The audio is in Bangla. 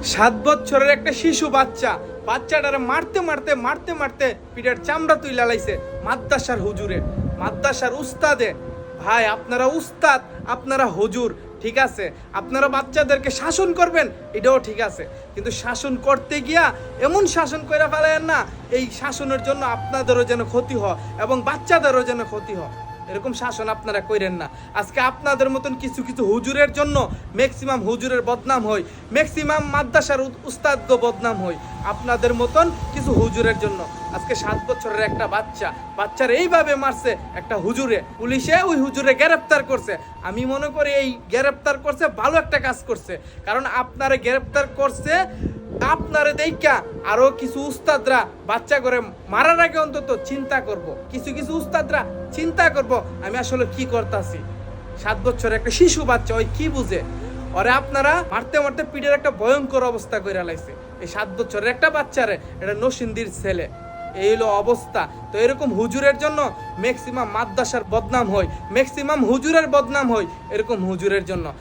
7 বছরের একটা শিশু বাচ্চাটারে মারতে মারতে মারতে মারতে পিঠের চামড়া তুইলা লাইছে মাদ্রাসার হুজুরে, মাদ্রাসার উস্তাদে। ভাই, আপনারা উস্তাদ, আপনারা হুজুর, ঠিক আছে, আপনারা বাচ্চাদেরকে শাসন করবেন, এটাও ঠিক আছে, কিন্তু শাসন করতে গিয়া এমন শাসন কইরা ফেলেন না এই শাসনের জন্য আপনাদেরও যেন ক্ষতি হয় এবং বাচ্চাদেরও যেন ক্ষতি হয়। এরকম শাসন আপনারা কইরেন না। আজকে আপনাদের মতন কিছু কিছু হুজুরের জন্য ম্যাক্সিমাম হুজুরের বদনাম হয়, ম্যাক্সিমাম মাদ্রাসার উস্তাদও বদনাম হয় আপনাদের মতন কিছু হুজুরের জন্য। আজকে 7 বছরের একটা বাচ্চার এইভাবে মারছে একটা হুজুরে, পুলিশে ওই হুজুরে গ্রেফতার করছে। আমি মনে করি এই গ্রেফতার করছে ভালো একটা কাজ করছে, কারণ আপনারে গ্রেফতার করছে আপনারে দেখা আরো কিছু উস্তাদরা বাচ্চা করে মারার আগে অন্তত চিন্তা করব, কিছু কিছু উস্তাদরা চিন্তা করব আমি আসলে কি করতেছি। 7 বছরের একটা শিশু বাচ্চা, ওই কি বুঝে? ওরে আপনারা মারতে মারতে পিঠের একটা ভয়ঙ্কর অবস্থা করে লাইছে। এই 7 বছরের একটা বাচ্চারে, এটা নসিন্দির ছেলে, এই হলো অবস্থা। তো এরকম হুজুরের জন্য ম্যাক্সিমাম মাদ্রাসার বদনাম হয়, ম্যাক্সিমাম হুজুরের বদনাম হয় এরকম হুজুরের জন্য।